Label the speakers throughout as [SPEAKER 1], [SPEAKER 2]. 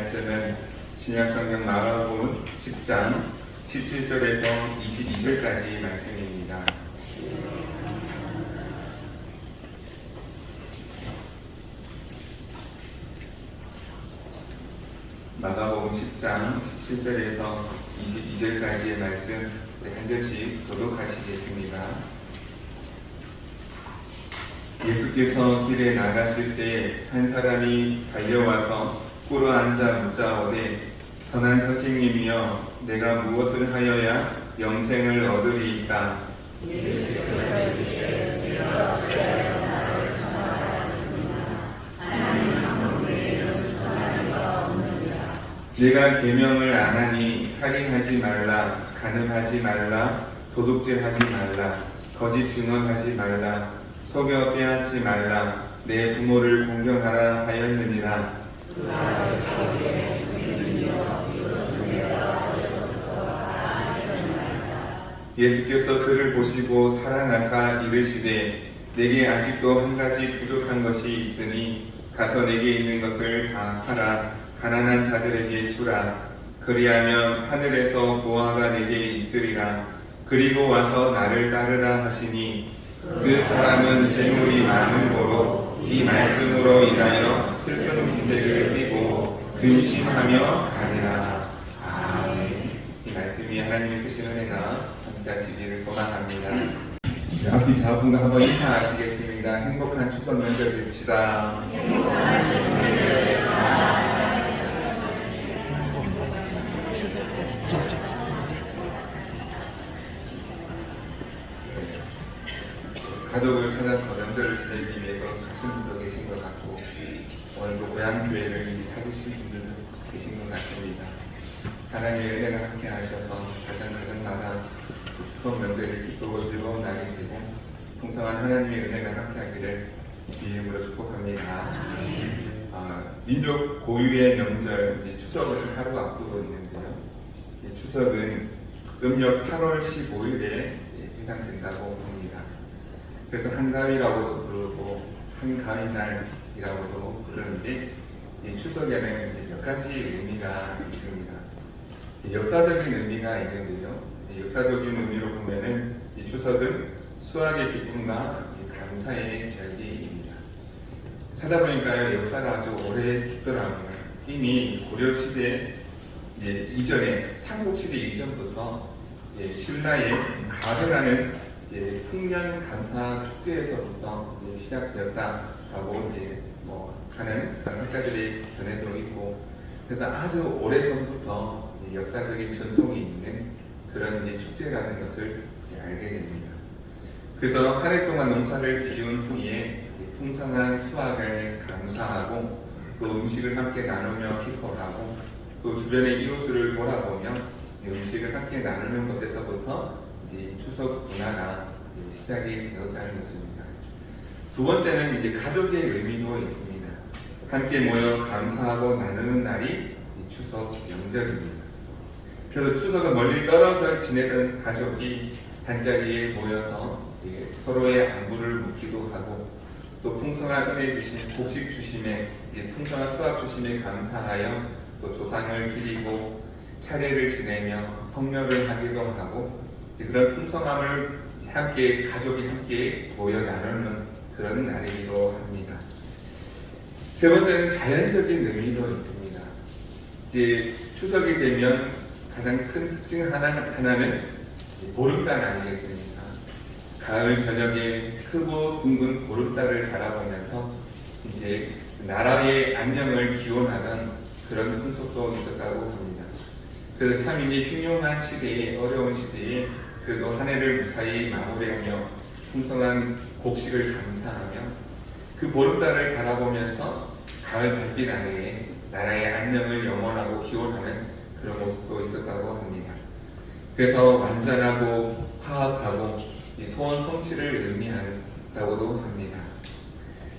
[SPEAKER 1] 말씀은 신약성경 마가복음 10장 17절에서 22절까지 말씀입니다. 마가복음 10장 17절에서 22절까지의 말씀 한 절씩 교독하시겠습니다. 예수께서 길에 나가실 때 한 사람이 달려와서 꿇어 앉아 묻자오되 선한 선생님이여 내가 무엇을 하여야 영생을 얻으리이까? 예수께서 이르시되 네가 어찌하여 나를 선하느냐 하나님 한 분 외에는 선한 이가 없느니라. 내가 계명을 안 하니 살인하지 말라, 간음하지 말라, 도둑질하지 말라, 거짓 증언하지 말라, 속여 빼앗지 말라, 내 부모를 공경하라 하였느니라. 예수께서 그를 보시고 사랑하사 이르시되 내게 아직도 한 가지 부족한 것이 있으니 가서 내게 있는 것을 다 팔아 가난한 자들에게 주라. 그리하면 하늘에서 보화가 내게 있으리라. 그리고 와서 나를 따르라 하시니 그 사람은 재물이 많은 고로 이 말씀으로 인하여 슬픈 기색을 띠고 근심하며 가니라. 아멘. 이 말씀이 하나님의 크신 은혜가 함께하시기를 소망합니다. 네, 앞뒤 자분과 한번 인사하시겠습니다. 행복한 추석 명절 되십시다. 가족을 찾아서 명절을 지내기 위해서 가신 분도 계신 것 같고 오늘도 고향교회를 찾으신 분들도 계신 것 같습니다. 하나님의 은혜가 함께 하셔서 가정마다 추석 명절을 기쁘고 즐거운 날이 되고 풍성한 하나님의 은혜가 함께 하기를 주의 이름으로 축복합니다. 민족 고유의 명절 추석을 하루 앞두고 있는데요. 추석은 음력 8월 15일에 해당된다고 합니다. 그래서 한가위라고도 부르고 한가위날이라고도 부르는데 이 추석에는 몇 가지 의미가 있습니다. 역사적인 의미가 있는데요. 역사적인 의미로 보면은 이 추석은 수학의 기쁨과 감사의 절기입니다. 찾아보니까요, 역사가 아주 오래 깊더라고요. 이미 고려시대 이전에 삼국시대 이전부터 신라의 가을하는 풍년 감사 축제에서부터 시작되었다라고 하는 학자들이 전해도 있고, 그래서 아주 오래 전부터 역사적인 전통이 있는 그런 축제라는 것을 알게 됩니다. 그래서 한 해 동안 농사를 지은 후에 풍성한 수확을 감사하고 또 음식을 함께 나누며 기뻐하고 또 주변의 이웃을 돌아보며 음식을 함께 나누는 것에서부터 이제 추석 문화가 시작이 되었다는 것입니다. 두 번째는 가족의 의미도 있습니다. 함께 모여 감사하고 나누는 날이 추석 명절입니다. 그래서 추석은 멀리 떨어져 지내던 가족이 한자리에 모여서 서로의 안부를 묻기도 하고 또 풍성한 은혜 주신 곡식 주심에 풍성한 수확 주심에 감사하여 또 조상을 기리고 차례를 지내며 성묘를 하기도 하고 그런 풍성함을 함께 가족이 함께 모여 나누는 그런 날이기도 합니다. 세 번째는 자연적인 의미도 있습니다. 이제 추석이 되면 가장 큰 특징 하나는 보름달 아니겠습니까? 가을 저녁에 크고 둥근 보름달을 바라보면서 이제 나라의 안녕을 기원하던 그런 풍속도 있었다고 합니다. 그래서 참 이제 흉흉한 시대에, 어려운 시대에 그래도 한 해를 무사히 마무리하며 풍성한 곡식을 감사하며 그 보름달을 바라보면서 가을 달빛 아래에 나라의 안녕을 영원하고 기원하는 그런 모습도 있었다고 합니다. 그래서 완전하고 화합하고 이 소원 성취를 의미한다고도 합니다.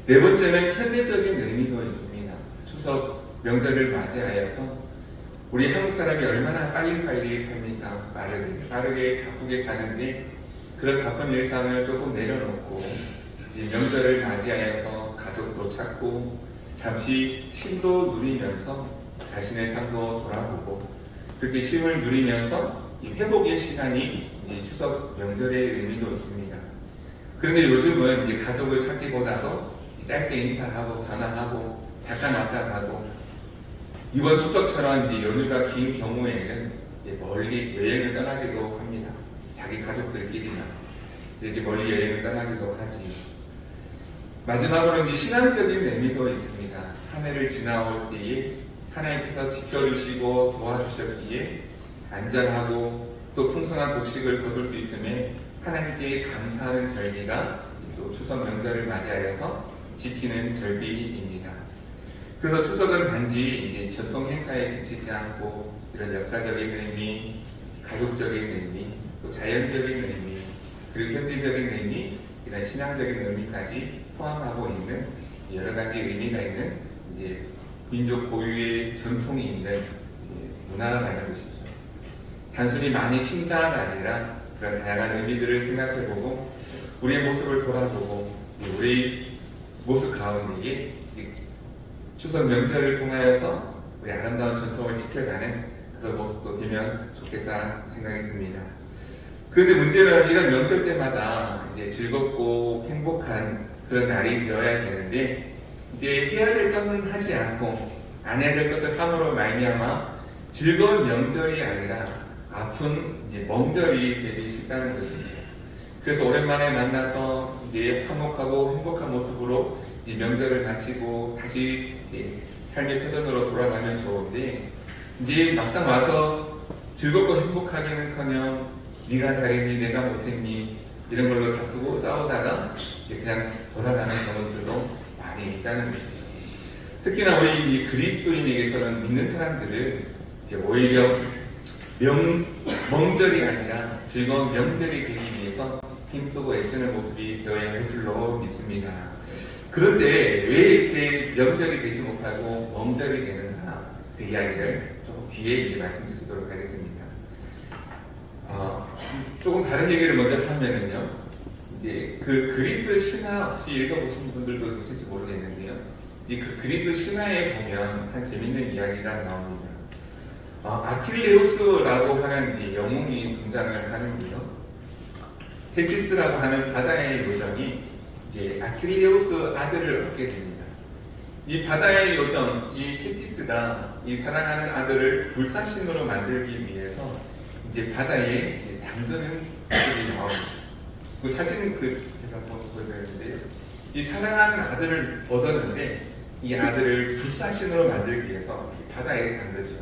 [SPEAKER 1] 네 번째는 현대적인 의미도 있습니다. 추석 명절을 맞이하여서 우리 한국 사람이 얼마나 빨리빨리 삽니까? 빠르게 바쁘게 사는데 그런 바쁜 일상을 조금 내려놓고 이 명절을 맞이하여서 가족도 찾고 잠시 쉼도 누리면서 자신의 삶도 돌아보고 그렇게 쉼을 누리면서 이 회복의 시간이 이 추석 명절의 의미도 있습니다. 그런데 요즘은 이제 가족을 찾기보다도 짧게 인사하고 전화하고 잠깐 왔다 가고 이번 추석처럼 이제 연휴가 긴 경우에는 이제 멀리 여행을 떠나기도 합니다. 자기 가족들끼리만 이렇게 멀리 여행을 떠나기도 하지. 마지막으로 이제 신앙적인 의미도 있습니다. 한 해를 지나올 때에 하나님께서 지켜주시고 도와주셨기에 안전하고 또 풍성한 곡식을 거둘 수 있음에 하나님께 감사하는 절기가 또 추석 명절을 맞이하여서 지키는 절기입니다. 그래서 추석은 단지 이제 전통 행사에 그치지 않고 이런 역사적인 의미, 가족적인 의미, 또 자연적인 의미, 그리고 현대적인 의미, 이런 신앙적인 의미까지 포함하고 있는 여러 가지 의미가 있는 이제 민족 고유의 전통이 있는 문화가 많은 것이죠. 단순히 많이 쉰다가 아니라 그런 다양한 의미들을 생각해보고 우리의 모습을 돌아보고 우리 모습 가운데에 추석 명절을 통하여서 우리 아름다운 전통을 지켜가는 그런 모습도 되면 좋겠다 생각이 듭니다. 그런데 문제는 이런 명절 때마다 이제 즐겁고 행복한 그런 날이 되어야 되는데 이제 해야 될 것은 하지 않고 안 해야 될 것을 함으로 말미암아 즐거운 명절이 아니라 아픈 이제 멍절이 되기 쉽다는 것이죠. 그래서 오랜만에 만나서 이제 화목하고 행복한 모습으로 이 명절을 마치고 다시 이제 삶의 터전으로 돌아가면 좋은데 이제 막상 와서 즐겁고 행복하기는커녕 네가 잘했니 내가 못했니 이런 걸로 다투고 싸우다가 이제 그냥 돌아가는 경우들도 많이 있다는 것이죠. 특히나 우리 이 그리스도인에게서는 믿는 사람들은 이제 오히려 멍절이 아니라 즐거운 명절이 되기 위해서 힘쓰고 애쓰는 모습이 되어야 할 줄로 믿습니다. 그런데 왜 이렇게 명절이 되지 못하고 멍절이 되는가 그 이야기를 조금 뒤에 말씀드리도록 하겠습니다. 조금 다른 얘기를 먼저 하면은요, 이제 그 그리스 신화 혹시 읽어보신 분들도 계실지 모르겠는데요, 이 그 그리스 신화에 보면 한 재밌는 이야기가 나옵니다. 아킬레우스라고 하는 이 영웅이 등장을 하는데요, 테티스라고 하는 바다의 요정이 이제 아킬레우스 아들을 얻게 됩니다. 이 바다의 요정, 이 테티스가 이 사랑하는 아들을 불사신으로 만들기 위해서 이제 바다에 담그는 모습이 나옵니다. 그 사진 제가 한번 보여드렸는데요. 이 사랑하는 아들을 얻었는데 이 아들을 불사신으로 만들기 위해서 바다에 담그죠.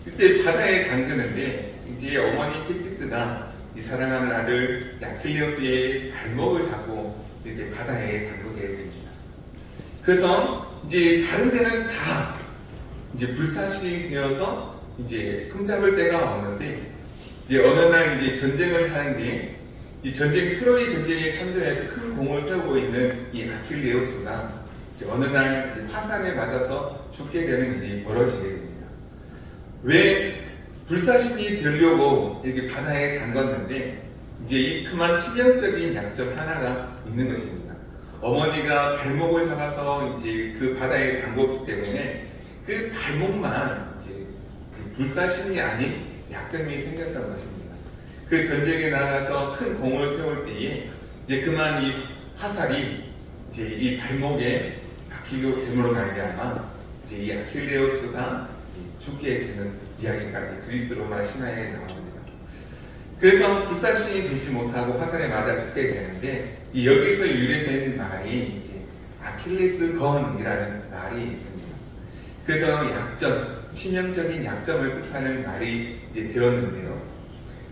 [SPEAKER 1] 그때 바다에 담그는데 이제 어머니 테티스가 이 사랑하는 아들 아킬레우스의 발목을 잡고 이렇게 바다에 담그게 됩니다. 그래서 이제 다른 데는 다 이제 불사신이 되어서 이제 흠잡을 데가 없는데 이제 어느 날 이제 전쟁을 하는데 이 전쟁 트로이 전쟁에 참전해서 큰 공을 세우고 있는 이 아킬레우스가 이제 어느 날 화산에 맞아서 죽게 되는 일이 벌어지게 됩니다. 왜 불사신이 되려고 이렇게 바다에 담궜는데 이제 이 그만 치명적인 약점 하나가 있는 것입니다. 어머니가 발목을 잡아서 이제 그 바다에 담궜기 때문에 그 발목만 이제 그 불사신이 아닌 약점이 생겼던 것입니다. 그 전쟁에 나가서 큰 공을 세울 때에 이제 그만 이 화살이 이제 이 발목에 박히고 됨으로 말미암아 이제 이 아킬레우스가 죽게 되는 이야기가 그리스 로마 신화에 나옵니다. 그래서 불사신이 되지 못하고 화살에 맞아 죽게 되는데 이 여기서 유래된 말이 이제 아킬레스 건이라는 말이 있습니다. 그래서 약점, 치명적인 약점을 뜻하는 말이 이제 되었는데요.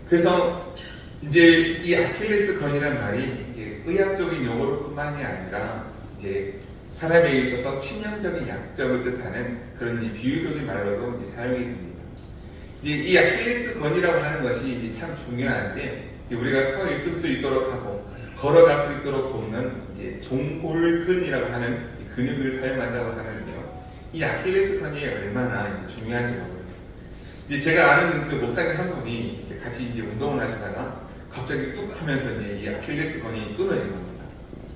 [SPEAKER 1] 그래서 이제 이 아킬레스 건이라는 말이 이제 의학적인 용어로뿐만이 아니라 이제 사람에 있어서 치명적인 약점을 뜻하는 그런 비유적인 말로도 이제 사용이 됩니다. 이제 이 아킬레스 건이라고 하는 것이 이제 참 중요한데 우리가 서 있을 수 있도록 하고 걸어갈 수 있도록 돕는 이제 종골근이라고 하는 이 근육을 사용한다고 하는데요. 이 아킬레스 건이 얼마나 중요한지 모릅니다. 이제 제가 아는 그 목사님 한 분이 이제 같이 이제 운동을 하시다가 갑자기 뚝 하면서 이제 이 아킬레스 건이 끊어진 겁니다.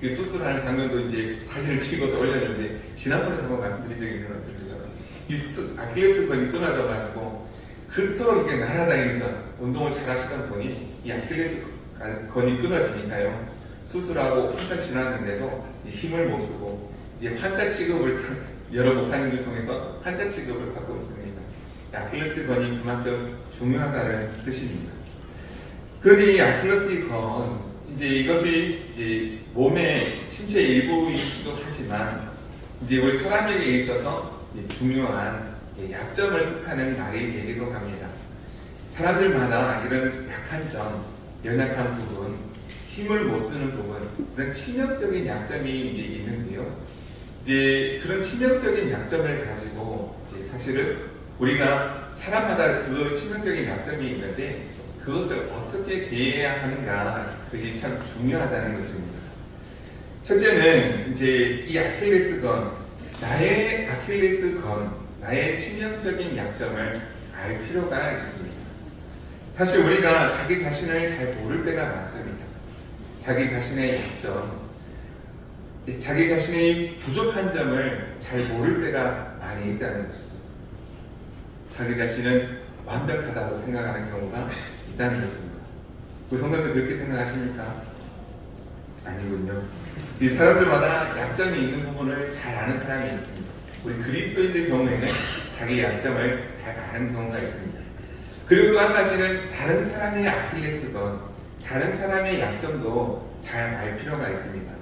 [SPEAKER 1] 그 수술하는 장면도 이제 사진을 찍어서 올렸는데 지난번에 한번 말씀드린 적이 있는 것 같은데요. 이 수술 아킬레스건이 끊어져가지고 그토록 이게 날아다니니까 운동을 잘 하시던 분이 이 아킬레스건이 끊어지니까요. 수술하고 한참 지났는데도 힘을 못 쓰고 이제 환자 취급을 여러 목사님들 통해서 환자 취급을 받고 있습니다. 아킬레스건이 그만큼 중요하다는 뜻입니다. 그런데 이 아킬레스건 이것이 이제 몸의 신체 일부이기도 하지만 이제 우리 사람에게 있어서 중요한 약점을 뜻하는 말이 되기도 합니다. 사람들마다 이런 약한 점, 연약한 부분, 힘을 못 쓰는 부분, 그런 치명적인 약점이 이제 있는데요. 이제 그런 치명적인 약점을 가지고 사실은 우리가 사람마다 그 치명적인 약점이 있는데 그것을 어떻게 대해야 하는가, 그게 참 중요하다는 것입니다. 첫째는 이제 이 아킬레스건, 나의 아킬레스건, 나의 치명적인 약점을 알 필요가 있습니다. 사실 우리가 자기 자신을 잘 모를 때가 많습니다. 자기 자신의 약점, 자기 자신의 부족한 점을 잘 모를 때가 많이 있다는 것입니다. 자기 자신은 완벽하다고 생각하는 경우가 있다는 것입니다. 우리 성도들 그렇게 생각하십니까? 아니군요. 이 사람들마다 약점이 있는 부분을 잘 아는 사람이 있습니다. 우리 그리스도인들 경우에는 자기 약점을 잘 아는 경우가 있습니다. 그리고 또 한 가지는 다른 사람의 아킬레스건, 다른 사람의 약점도 잘 알 필요가 있습니다.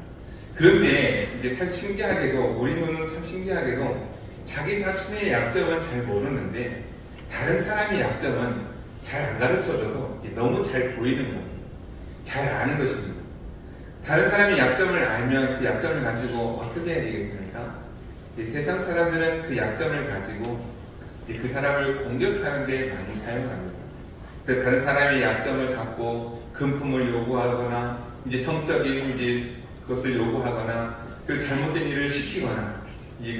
[SPEAKER 1] 그런데 이제 참 신기하게도, 우리 눈은 참 신기하게도 자기 자신의 약점은 잘 모르는데 다른 사람의 약점은 잘 안 가르쳐줘도 너무 잘 보이는 겁니다. 잘 아는 것입니다. 다른 사람의 약점을 알면 그 약점을 가지고 어떻게 해야 되겠습니까? 세상 사람들은 그 약점을 가지고 그 사람을 공격하는 데 많이 사용합니다. 다른 사람의 약점을 갖고 금품을 요구하거나 성적인 그것을 요구하거나 그 잘못된 일을 시키거나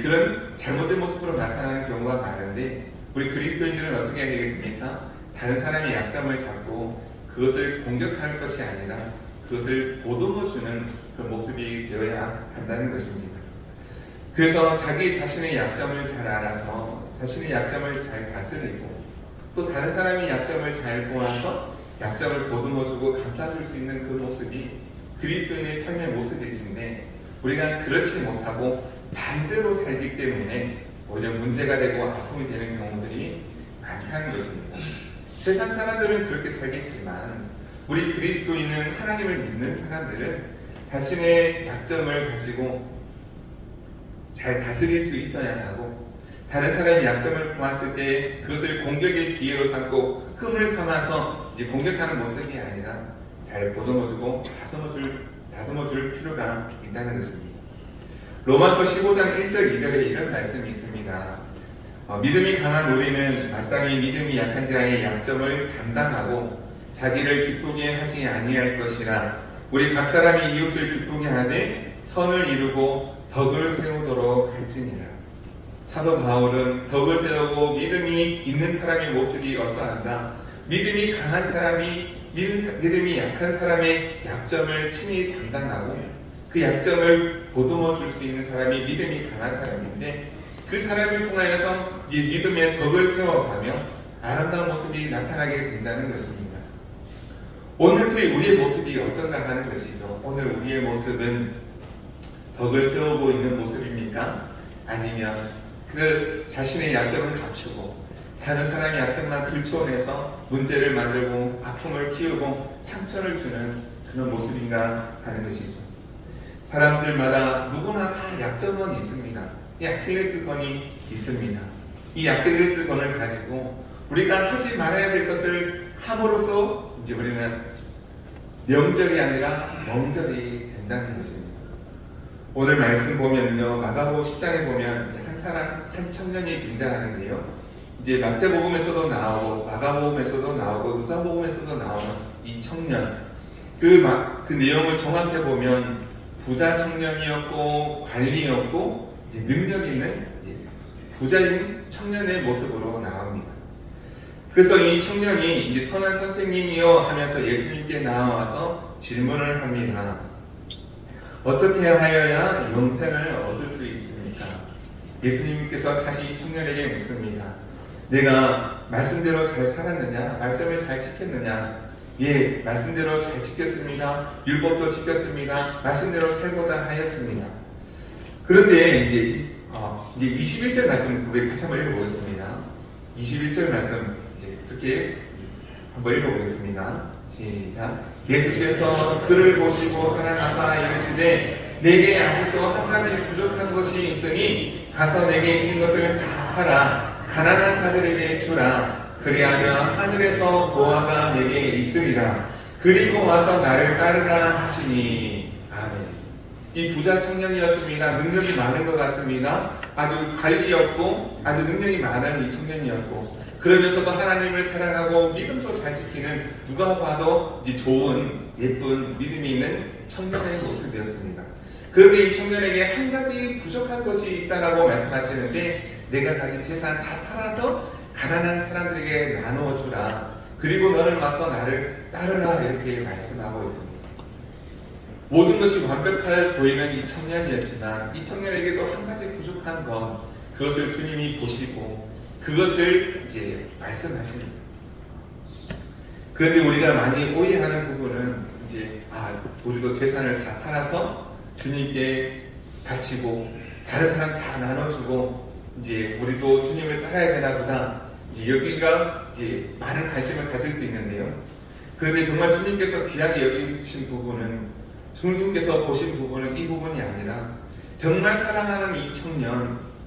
[SPEAKER 1] 그런 잘못된 모습으로 나타나는 경우가 많은데 우리 그리스도인들은 어떻게 해야 되겠습니까? 다른 사람의 약점을 잡고 그것을 공격할 것이 아니라 그것을 보듬어주는 그 모습이 되어야 한다는 것입니다. 그래서 자기 자신의 약점을 잘 알아서 자신의 약점을 잘 다스리고 또 다른 사람의 약점을 잘 보아서 약점을 보듬어주고 감싸줄 수 있는 그 모습이 그리스도인의 삶의 모습일진데 우리가 그렇지 못하고 반대로 살기 때문에 오히려 문제가 되고 아픔이 되는 경우들이 많다는 것입니다. 세상 사람들은 그렇게 살겠지만 우리 그리스도인은 하나님을 믿는 사람들은 자신의 약점을 가지고 잘 다스릴 수 있어야 하고 다른 사람의 약점을 보았을 때 그것을 공격의 기회로 삼고 흠을 삼아서 공격하는 모습이 아니라 잘 보듬어주고 다듬어줄 필요가 있다는 것입니다. 로마서 15장 1절 2절에 이런 말씀이 있습니다. 믿음이 강한 우리는 마땅히 믿음이 약한 자의 약점을 감당하고 자기를 기쁘게 하지 아니할 것이라. 우리 각 사람이 이웃을 기쁘게 하되 선을 이루고 덕을 세우도록 할지니라. 사도 바울은 덕을 세우고 믿음이 있는 사람의 모습이 어떠한가? 믿음이 강한 사람이 믿음이 약한 사람의 약점을 친히 담당하고 그 약점을 보듬어 줄 수 있는 사람이 믿음이 강한 사람인데 그 사람을 통하여서 믿음의 덕을 세워가며 아름다운 모습이 나타나게 된다는 것입니다. 오늘 그 우리의 모습이 어떤가 하는 것이죠. 오늘 우리의 모습은 덕을 세우고 있는 모습입니까? 아니면 그 자신의 약점을 감추고 다른 사람의 약점만 들춰내서 문제를 만들고 아픔을 키우고 상처를 주는 그런 모습인가 하는 것이죠. 사람들마다 누구나 다 약점은 있습니다. 이 아킬레스건이 있습니다. 이 아킬레스건을 가지고 우리가 하지 말아야 될 것을 함으로써 우리는 명절이 아니라 명절이 된다는 것입니다. 오늘 말씀 보면요, 마가복음 10장에 보면 한 청년이 등장하는데요. 마태복음에서도 나오고 마가복음에서도 나오고 누가복음에서도 나오는 이 청년, 그 내용을 종합해 보면 부자 청년이었고 관리였고 능력 있는 부자인 청년의 모습으로 나옵니다. 그래서 이 청년이 선한 선생님이여 하면서 예수님께 나와서 질문을 합니다. 어떻게 하여야 영생을 얻을 수 있습니까? 예수님께서 다시 이 청년에게 묻습니다. 내가 말씀대로 잘 살았느냐? 말씀을 잘 지켰느냐? 예, 말씀대로 잘 지켰습니다. 율법도 지켰습니다. 말씀대로 살고자 하였습니다. 그런데 이제 21절 말씀 우리 같이 한번 읽어보겠습니다. 21절 말씀 이제 그렇게 한번 읽어보겠습니다. 시작. 예수께서 그를 보시고 사랑하사 이르시되 내게 아직도 한 가지 부족한 것이 있으니 가서 내게 있는 것을 다 팔아 가난한 자들에게 주라. 그리하면 하늘에서 보화가 내게 있으리라. 그리고 와서 나를 따르라 하시니. 아멘. 이 부자 청년이었습니다. 능력이 많은 것 같습니다. 아주 관리였고 아주 능력이 많은 이 청년이었고 그러면서도 하나님을 사랑하고 믿음도 잘 지키는 누가 봐도 이제 좋은 예쁜 믿음이 있는 청년의 모습이었습니다. 그런데 이 청년에게 한 가지 부족한 것이 있다라고 말씀하시는데 내가 가진 재산 다 팔아서 가난한 사람들에게 나누어 주라. 그리고 너는 와서 나를 따르라. 이렇게 말씀하고 있습니다. 모든 것이 완벽해 보이는 이 청년이었지만 이 청년에게도 한 가지 부족한 것, 그것을 주님이 보시고 그것을 이제 말씀하십니다. 그런데 우리가 많이 오해하는 부분은 이제 우리도 재산을 다 팔아서 주님께 바치고 다른 사람 다 나눠주고 이제 우리도 주님을 따라야 되나 보다. 여기가 이제 많은 관심을 가질 수 있는데요. 그런데 정말 주님께서 귀하게 여기신 부분은 주님께서 보신 부분은 이 부분이 아니라 정말 사랑하는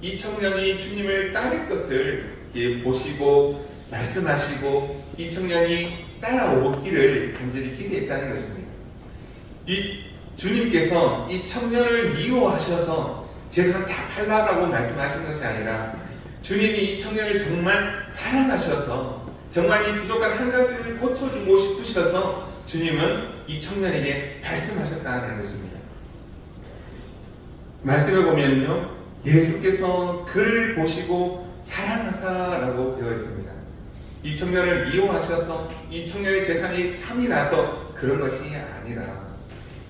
[SPEAKER 1] 이 청년이 주님을 따를 것을 보시고 말씀하시고 이 청년이 따라오기를 간절히 기대했다는 것입니다. 이 주님께서 이 청년을 미워하셔서 재산 다 팔라라고 말씀하신 것이 아니라 주님이 이 청년을 정말 사랑하셔서 정말 이 부족한 한 가지를 고쳐주고 싶으셔서 주님은 이 청년에게 말씀하셨다는 것입니다. 말씀을 보면요, 예수께서 그를 보시고 사랑하사라고 되어 있습니다. 이 청년을 미워하셔서 이 청년의 재산이 탐이 나서 그런 것이 아니라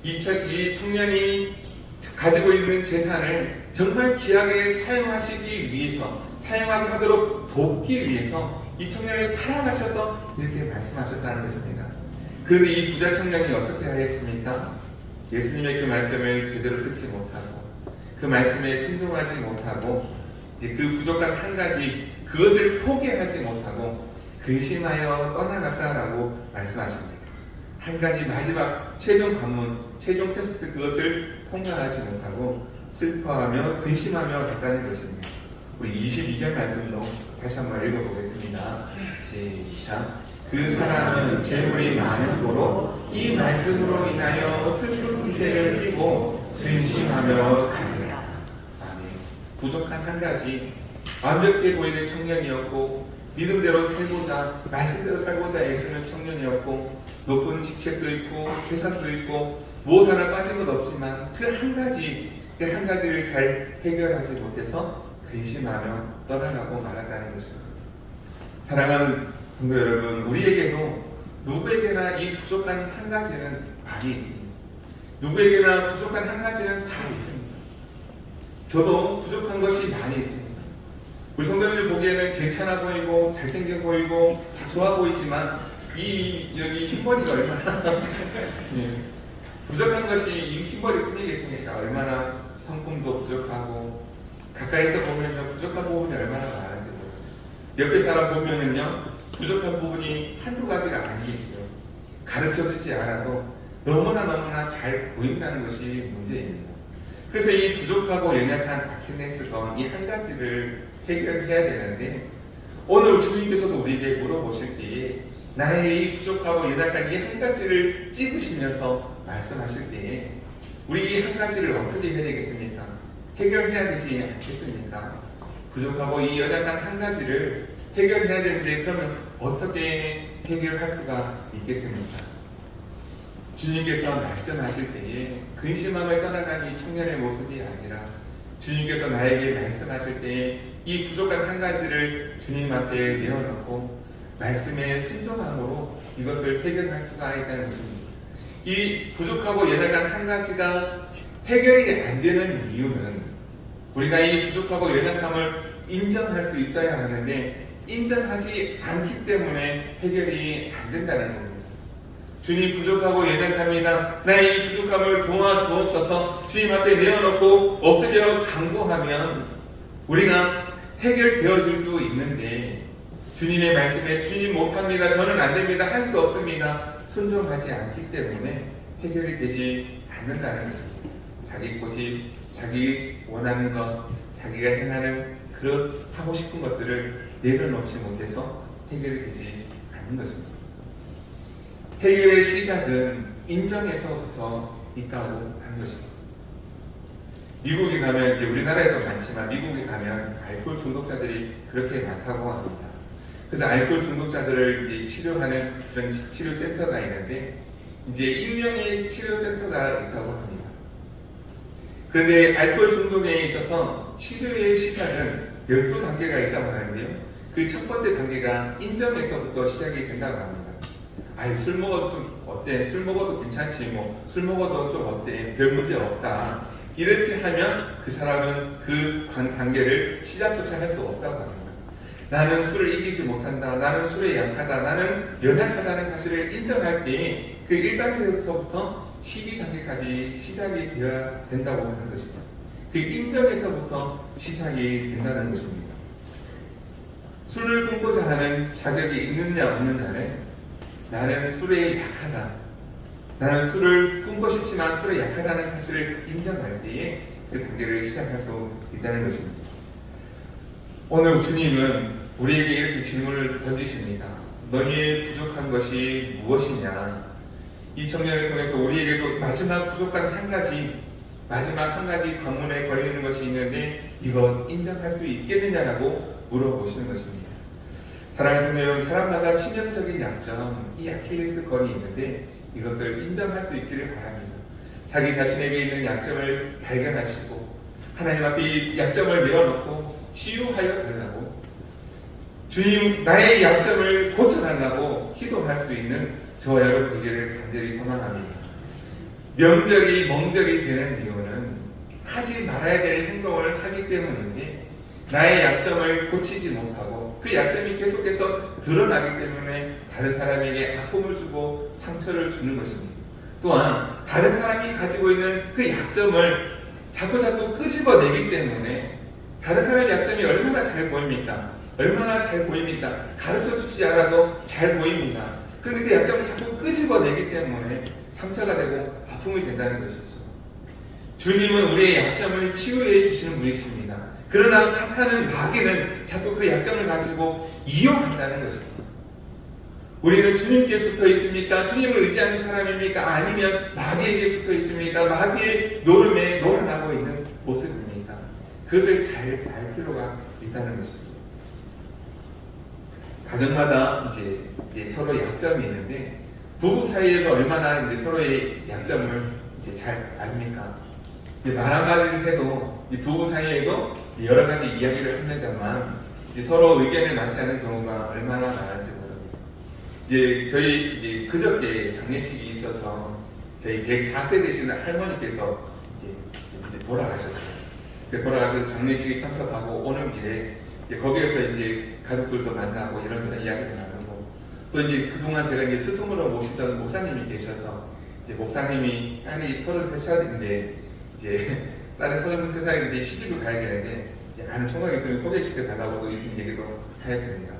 [SPEAKER 1] 이 청년이 가지고 있는 재산을 정말 귀하게 사용하시기 위해서 사용하게 하도록 돕기 위해서 이 청년을 사랑하셔서 이렇게 말씀하셨다는 것입니다. 그런데 이 부자 청년이 어떻게 하였습니까? 예수님의 그 말씀을 제대로 듣지 못하고 그 말씀에 순종하지 못하고 이제 그 부족한 한 가지 그것을 포기하지 못하고 근심하여 떠나갔다라고 말씀하십니다. 한 가지 마지막 최종 관문, 최종 테스트 그것을 통과하지 못하고 슬퍼하며 근심하며 갔다는 것입니다. 우리 22절 말씀도 다시 한번 읽어보겠습니다. 시작. 그 사람은 재물이 많은 도로 이 말씀으로 인하여 슬픈 기세를 띠고 근심하며 가니라. 아멘. 부족한 한 가지 완벽해 보이는 청년이었고 믿음대로 살고자 말씀대로 살고자 애쓰는 청년이었고 높은 직책도 있고 계산도 있고 무엇 하나 빠진 것 없지만 그 한 가지를 잘 해결하지 못해서 근심하며 떠나가고 말았다는 것입니다. 사랑하는 성도 여러분, 우리에게도 누구에게나 이 부족한 한 가지는 많이 있습니다. 누구에게나 부족한 한 가지는 다 있습니다. 저도 부족한 것이 많이 있습니다. 우리 성도님들 보기에는 괜찮아 보이고 잘생겨 보이고 다 좋아 보이지만 여기 흰머리가 얼마나 부족한 것이 이 흰머리 뿐이겠습니까? 얼마나 성품도 부족하고 가까이서 보면요 부족한 부분이 얼마나 많은지 모르겠어요. 옆에 사람 보면은요 부족한 부분이 한두 가지가 아니겠죠. 가르쳐주지 않아도 너무나 잘 보인다는 것이 문제입니다. 그래서 이 부족하고 연약한 아킬레스건 이 한 가지를 해결해야 되는데 오늘 주님께서도 우리에게 물어보실 때에 나의 이 부족하고 연약한 이 한 가지를 찝으시면서 말씀하실 때에 우리 이 한 가지를 어떻게 해야 되겠습니까? 해결해야 되지 않겠습니까? 부족하고 이 연약한 한 가지를 해결해야 되는데 그러면 어떻게 해결할 수가 있겠습니까? 주님께서 말씀하실 때에 근심함을 떠나간 이 청년의 모습이 아니라 주님께서 나에게 말씀하실 때에 이 부족한 한 가지를 주님 앞에 내어놓고 말씀에 순종함으로 이것을 해결할 수가 있다는 것입니다. 이 부족하고 연약한 한 가지가 해결이 안 되는 이유는 우리가 이 부족하고 연약함을 인정할 수 있어야 하는데 인정하지 않기 때문에 해결이 안 된다는 겁니다. 주님 부족하고 연약합니다. 나의 이 부족함을 도와주옵소서 주님 앞에 내어놓고 엎드려 간구하면 우리가 해결되어질 수 있는데 주님의 말씀에 주님 못합니다. 저는 안 됩니다. 할 수 없습니다. 순종하지 않기 때문에 해결이 되지 않는다는 것입니다. 자기 고집, 자기 원하는 것, 자기가 행하는 그런 하고 싶은 것들을 내려놓지 못해서 해결이 되지 않는 것입니다. 해결의 시작은 인정에서부터 있다고 하는 것입니다. 미국에 가면 이제 우리나라에도 많지만 미국에 가면 알코올 중독자들이 그렇게 많다고 합니다. 그래서 알코올 중독자들을 이제 치료하는 그런 치료센터가 있는데 이제 익명의 치료센터가 있다고 합니다. 그런데 알코올 중독에 있어서 치료의 시작은 12단계가 있다고 하는데요. 그 첫 번째 단계가 인정에서부터 시작이 된다고 합니다. 아니 술 먹어도 좀 어때? 술 먹어도 괜찮지 뭐 술 먹어도 좀 어때? 별 문제 없다. 이렇게 하면 그 사람은 그 단계를 시작조차 할 수 없다고 합니다. 나는 술을 이기지 못한다. 나는 술에 약하다. 나는 연약하다는 사실을 인정할 때 그 1단계에서부터 12단계까지 시작이 되어야 된다고 하는 것입니다. 그 인정에서부터 시작이 된다는 것입니다. 술을 끊고자 하는 자격이 있느냐 없느냐는 나는 술에 약하다. 나는 술을 끊고 싶지만 술에 약하다는 사실을 인정할 때에 그 단계를 시작할 수 있다는 것입니다. 오늘 주님은 우리에게 이렇게 질문을 던지십니다. 너희의 부족한 것이 무엇이냐? 이 청년을 통해서 우리에게도 마지막 부족한 한 가지 관문에 걸리는 것이 있는데 이것 인정할 수 있겠느냐라고 물어보시는 것입니다. 사랑하는 성도 여러분, 사람마다 치명적인 약점, 이 아킬레스건이 있는데 이것을 인정할 수 있기를 바랍니다. 자기 자신에게 있는 약점을 발견하시고 하나님 앞에 이 약점을 내어놓고 치유하여 달라고 주님 나의 약점을 고쳐달라고 기도할 수 있는 저와 여러분 되기를 간절히 소망합니다. 명절이 멍절이 되는 이유는 하지 말아야 될 행동을 하기 때문인데 나의 약점을 고치지 못하고 그 약점이 계속해서 드러나기 때문에 다른 사람에게 아픔을 주고 상처를 주는 것입니다. 또한 다른 사람이 가지고 있는 그 약점을 자꾸 끄집어내기 때문에 다른 사람의 약점이 얼마나 잘 보입니까? 얼마나 잘 보입니까? 가르쳐주지 않아도 잘 보입니다. 그런데 그 약점을 자꾸 끄집어내기 때문에 상처가 되고 아픔이 된다는 것이죠. 주님은 우리의 약점을 치유해 주시는 분이십니다. 그러나 사탄은 마귀는 자꾸 그 약점을 가지고 이용한다는 것입니다. 우리는 주님께 붙어 있습니까? 주님을 의지하는 사람입니까? 아니면 마귀에게 붙어 있습니까? 마귀의 노름에 놀아나고 있는 모습입니까? 그것을 잘 알 필요가 있다는 것이죠. 가정마다 이제 서로 약점이 있는데 부부 사이에도 얼마나 이제 서로의 약점을 이제 잘 압니까? 말 한마디를 해도 이 부부 사이에도 여러 가지 이야기를 합니다만 이제 서로 의견을 맞지 않는 경우가 얼마나 많은지 모릅니다. 이제 저희 이제 그저께 장례식이 있어서 저희 104세 되시는 할머니께서 이제 돌아가셨어요. 돌아가셔서 장례식에 참석하고 오는 길에 거기에서 이제 가족들도 만나고 이런저런 이야기도 나누고 또 이제 그동안 제가 이제 스승으로 모시던 목사님이 계셔서 이제 목사님이 딸이 33살인데 이제 딸은 33살인데 시집을 가야 되는데 이제 아는 총각이 있으면 소개시켜 달라고 이런 얘기도 하였습니다.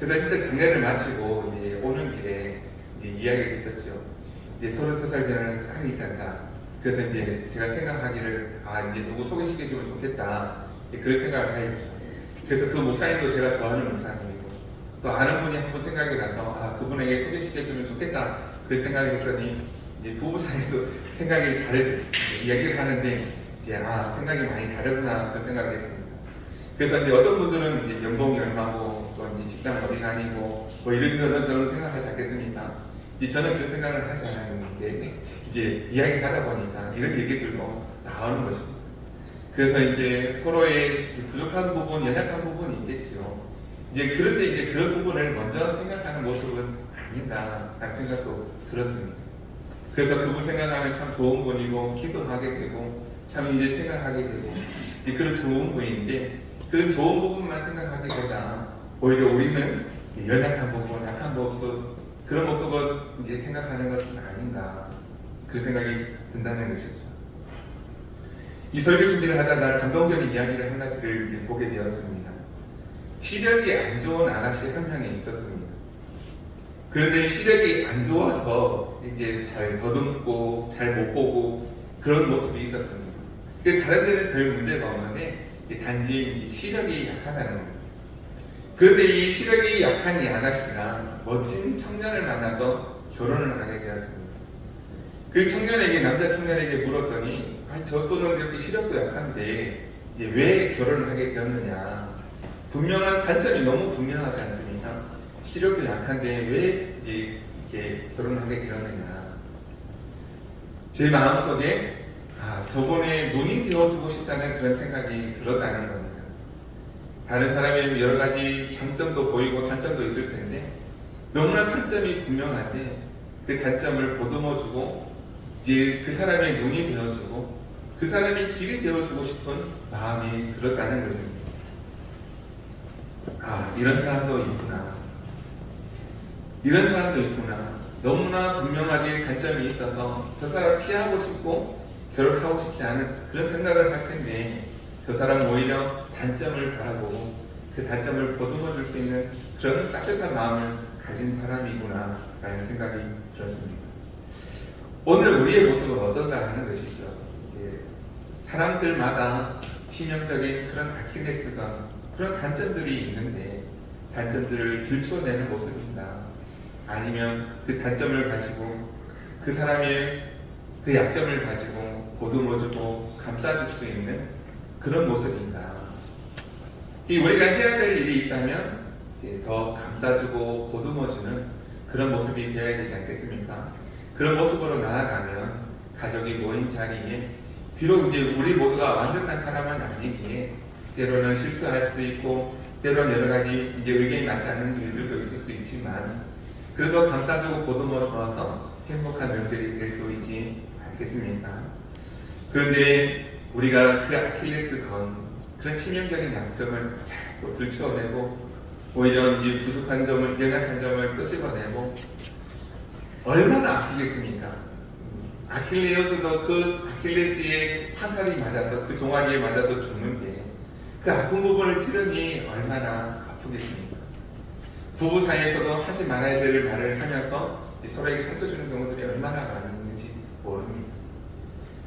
[SPEAKER 1] 그래서 일단 장례를 마치고 이제 오는 길에 이제 이야기가 있었죠. 이제 33살 되는 딸이 있단다. 그래서 이제 제가 생각하기를 이제 누구 소개시켜주면 좋겠다 그런 생각을 하였죠. 그래서 그 목사님도 제가 좋아하는 목사님이고 또 아는 분이 한번 생각이 나서 그분에게 소개시켜주면 좋겠다 그런 생각을 했더니 이제 부부 사이에도 생각이 다르죠. 이야기를 하는데 이제 생각이 많이 다르구나 그런 생각을 했습니다. 그래서 이제 어떤 분들은 이제 연봉이 얼마고 또 이제 직장 어디 다니고 뭐 이런 저런 생각하지 않겠습니까? 저는 그런 생각을 하지 않았는데 이제 이야기를 하다 보니까 이런 얘기들도 나오는 것입니다. 그래서 이제 서로의 부족한 부분, 연약한 부분이 있겠죠. 이제 그런데 이제 그런 부분을 먼저 생각하는 모습은 아닌가라는 생각도 들었습니다. 그래서 그분 생각하면 참 좋은 분이고 기도하게 되고 참 이제 생각하게 되고 이제 그런 좋은 분인데 그런 좋은 부분만 생각하게 되다 오히려 우리는 연약한 부분, 약한 모습 그런 모습을 이제 생각하는 것은 아닌가 그런 생각이 든다는 것이죠. 이 설교 준비를 하다가 감동적인 이야기를 한 가지를 이제 보게 되었습니다. 시력이 안 좋은 아가씨 한 명이 있었습니다. 그런데 시력이 안 좋아서 이제 잘 더듬고 잘 못 보고 그런 모습이 있었습니다. 근데 다른 데는 별 문제가 없는데 단지 시력이 약하다는 거예요. 그런데 이 시력이 약한 이 아가씨가 멋진 청년을 만나서 결혼을 하게 되었습니다. 그 청년에게 남자 청년에게 물었더니 저분은 이렇게 시력도 약한데 이제 왜 결혼을 하게 되었느냐. 분명한 단점이 너무 분명하지 않습니까? 시력도 약한데 왜 이제 이렇게 결혼하게 되었느냐. 제 마음속에 저번에 눈이 되어주고 싶다는 그런 생각이 들었다는 겁니다. 다른 사람의 여러 가지 장점도 보이고 단점도 있을 텐데 너무나 단점이 분명한데 그 단점을 보듬어주고 이제 그 사람의 눈이 되어주고 그 사람의 길이 되어주고 싶은 마음이 들었다는 것입니다. 이런 사람도 있구나. 이런 사람도 있구나. 너무나 분명하게 단점이 있어서 저 사람 피하고 싶고 결혼하고 싶지 않은 그런 생각을 할 텐데 저 사람 오히려 단점을 바라보고 그 단점을 보듬어 줄 수 있는 그런 따뜻한 마음을 가진 사람이구나 라는 생각이 들었습니다. 오늘 우리의 모습은 어떤가 하는 것이죠. 사람들마다 치명적인 그런 아킬레스건 그런 단점들이 있는데 단점들을 들춰내는 모습인가 아니면 그 단점을 가지고 그 사람의 그 약점을 가지고 보듬어주고 감싸줄 수 있는 그런 모습인가. 우리가 해야 될 일이 있다면 더 감싸주고 보듬어주는 그런 모습이 되어야 되지 않겠습니까? 그런 모습으로 나아가면 가족이 모인 자리에 비록 이제 우리 모두가 완벽한 사람은 아니기에 때로는 실수할 수도 있고 때로는 여러 가지 이제 의견이 맞지 않는 일들도 있을 수 있지만 그래도 감싸주고 보듬어 주어서 행복한 명절이 될 수 있지 않겠습니까? 그런데 우리가 그 아킬레스건 그런 치명적인 약점을 자꾸 들추어내고 오히려 이제 부족한 점을 연약한 점을 끄집어내고 얼마나 아프겠습니까? 아킬레스도 그 아킬레스의 화살이 맞아서 그 종아리에 맞아서 죽는데 그 아픈 부분을 찌르니 얼마나 아프겠습니까? 부부 사이에서도 하지 말아야 될 말을 하면서 서로에게 상처 주는 경우들이 얼마나 많은지 모릅니다.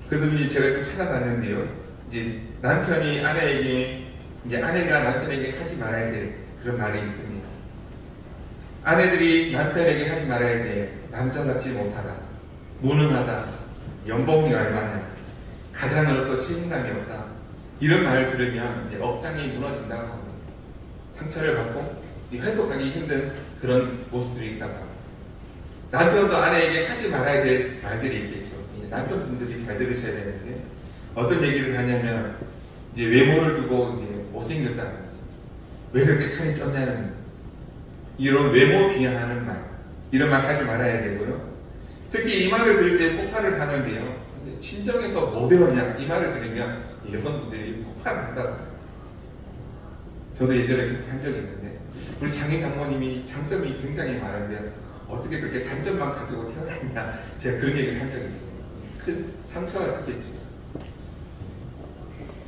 [SPEAKER 1] 그래서 이제 제가 좀 찾아봤는데요. 이제 남편이 아내에게 이제 아내가 남편에게 하지 말아야 될 그런 말이 있습니다. 아내들이 남편에게 하지 말아야 될 남자답지 못하다, 무능하다, 연봉이 얼마냐, 가장으로서 책임감이 없다. 이런 말을 들으면 억장이 무너진다고 합니다. 상처를 받고 회복하기 힘든 그런 모습들이 있다고 합니다. 남편도 아내에게 하지 말아야 될 말들이 있겠죠. 남편분들이 잘 들으셔야 되는데 어떤 얘기를 하냐면 이제 외모를 두고 이제 못생겼다든지 왜 그렇게 살이 쪘냐는 이런 외모 비하하는 말 이런 말 하지 말아야 되고요. 특히 이 말을 들을 때 폭발을 하는데요. 친정에서 뭐 배웠냐 이 말을 들으면 여성분들이 폭발을 한다고 해요. 저도 예전에 그렇게 한 적이 있는데 우리 장인 장모님이 장점이 굉장히 많은데 어떻게 그렇게 단점만 가지고 태어났냐 제가 그런 얘기를 한 적이 있어요. 큰 상처가 됐겠죠.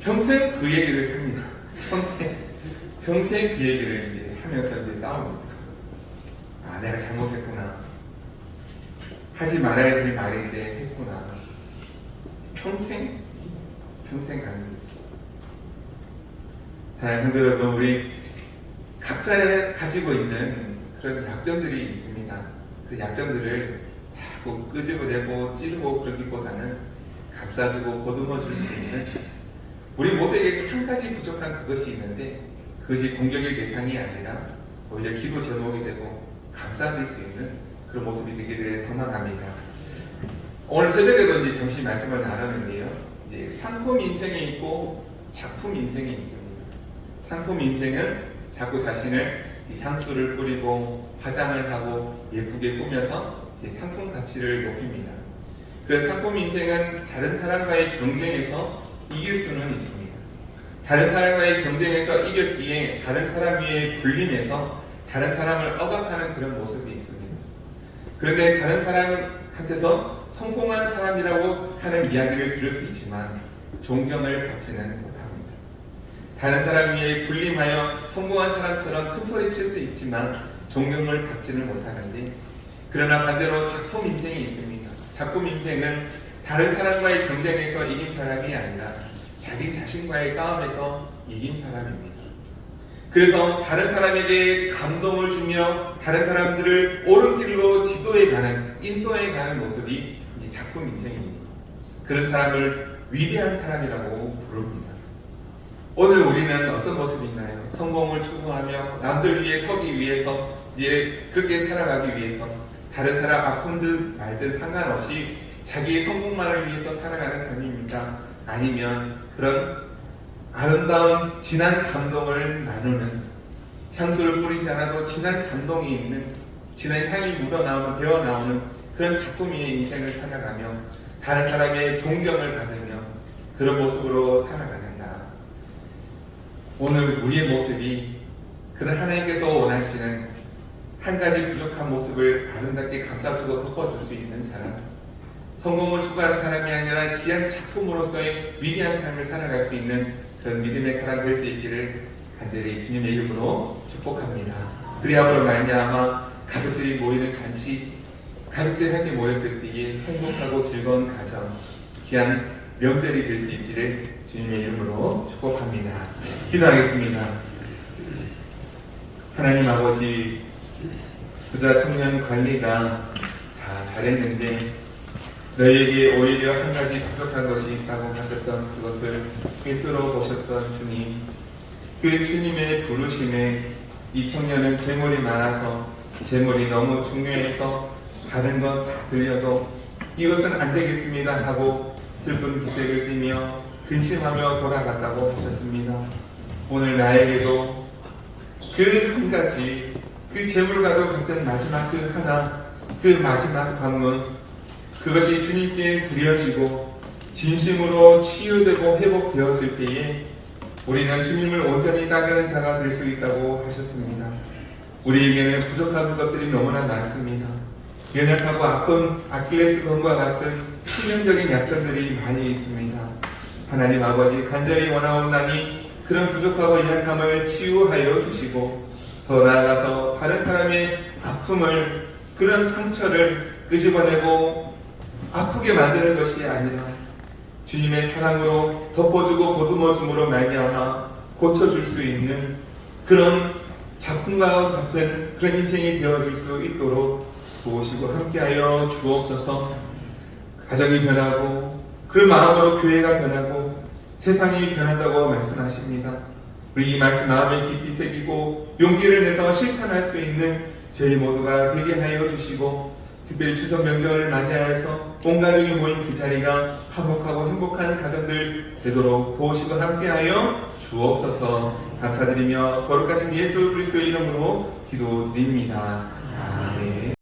[SPEAKER 1] 평생 그 얘기를 합니다. 평생 그 얘기를 이제 하면서 이제 싸웁니다. 내가 잘못했구나. 하지 말아야 될 말인데 했구나. 평생 가는 거죠. 사랑하는 성도 여러분, 우리 각자 가지고 있는 그런 약점들이 있습니다. 그 약점들을 자꾸 끄집어내고 찌르고 그러기보다는 감싸주고 보듬어줄 수 있는 우리 모두에게 한 가지 부족한 그것이 있는데 그것이 공격의 대상이 아니라 오히려 기도 제목이 되고 감싸줄 수 있는 그런 모습이 되기를 소망합니다. 오늘 새벽에도 이제 잠시 말씀을 나눴는데요. 이제 상품 인생이 있고 작품 인생이 있습니다. 상품 인생은 자꾸 자신을 향수를 뿌리고 화장을 하고 예쁘게 꾸며서 상품 가치를 높입니다. 그래서 상품 인생은 다른 사람과의 경쟁에서 이길 수는 있습니다. 다른 사람과의 경쟁에서 이겼기에 다른 사람 위에 군림해서 다른 사람을 억압하는 그런 모습이 있습니다. 그런데 다른 사람한테서 성공한 사람이라고 하는 이야기를 들을 수 있지만 존경을 받지는 못합니다. 다른 사람 위에 군림하여 성공한 사람처럼 큰 소리 칠 수 있지만 존경을 받지는 못하는데, 그러나 반대로 작품 인생이 있습니다. 작품 인생은 다른 사람과의 경쟁에서 이긴 사람이 아니라 자기 자신과의 싸움에서 이긴 사람입니다. 그래서 다른 사람에게 감동을 주며 다른 사람들을 옳은 길로 지도해 가는, 인도해 가는 모습이 이제 작품 인생입니다. 그런 사람을 위대한 사람이라고 부릅니다. 오늘 우리는 어떤 모습인가요? 성공을 추구하며 남들 위해 서기 위해서, 이제 그렇게 살아가기 위해서 다른 사람 아픈듯 말든 상관없이 자기의 성공만을 위해서 살아가는 삶입니다. 아니면 그런 아름다운 진한 감동을 나누는, 향수를 뿌리지 않아도 진한 감동이 있는, 진한 향이 묻어나오는, 배어나오는 그런 작품의 인생을 살아가며 다른 사람의 존경을 받으며 그런 모습으로 살아가는가. 오늘 우리의 모습이 그런 하나님께서 원하시는 한 가지 부족한 모습을 아름답게 감싸주고 덮어줄 수 있는 사람, 성공을 추구하는 사람이 아니라 귀한 작품으로서의 위대한 삶을 살아갈 수 있는 그런 믿음의 사람 될 수 있기를 간절히 주님의 이름으로 축복합니다. 그리함으로 말미암아 가족들이 모이는 잔치, 가족들이 함께 모였을 때에 행복하고 즐거운 가정, 귀한 명절이 될 수 있기를 주님의 이름으로 축복합니다. 기도하겠습니다. 하나님 아버지, 부자 청년 관리가 다 잘했는데 너희에게 오히려 한 가지 부족한 것이 있다고 하셨던 그것을 꿰뚫어 보셨던 주님, 그 주님의 부르심에 이 청년은 재물이 많아서, 재물이 너무 중요해서 다른 건 다 들려도 이것은 안 되겠습니다 하고 슬픈 기색을 띠며 근심하며 돌아갔다고 하셨습니다. 오늘 나에게도 그 한 가지, 그 재물과도 같은 마지막 그 하나, 그 마지막 방문, 그것이 주님께 드려지고 진심으로 치유되고 회복되어질 때에 우리는 주님을 온전히 따르는 자가 될 수 있다고 하셨습니다. 우리에게는 부족한 것들이 너무나 많습니다. 연약하고 아픈 아킬레스건과 같은 치명적인 약점들이 많이 있습니다. 하나님 아버지, 간절히 원하옵나니 그런 부족하고 연약함을 치유하여 주시고, 더 나아가서 다른 사람의 아픔을, 그런 상처를 끄집어내고 아프게 만드는 것이 아니라 주님의 사랑으로 덮어주고 보듬어줌으로 말미암아 고쳐줄 수 있는 그런 작품과 같은 그런 인생이 되어줄 수 있도록 도우시고 함께하여 주옵소서. 가정이 변하고 그 마음으로 교회가 변하고 세상이 변한다고 말씀하십니다. 우리 이 말씀 마음에 깊이 새기고 용기를 내서 실천할 수 있는 저희 모두가 되게 하여 주시고, 특별히 추석 명절을 맞이하여서 온 가족이 모인 그 자리가 화목하고 행복한 가정들 되도록 도우시고 함께하여 주옵소서. 감사드리며 거룩하신 예수 그리스도의 이름으로 기도드립니다. 아멘.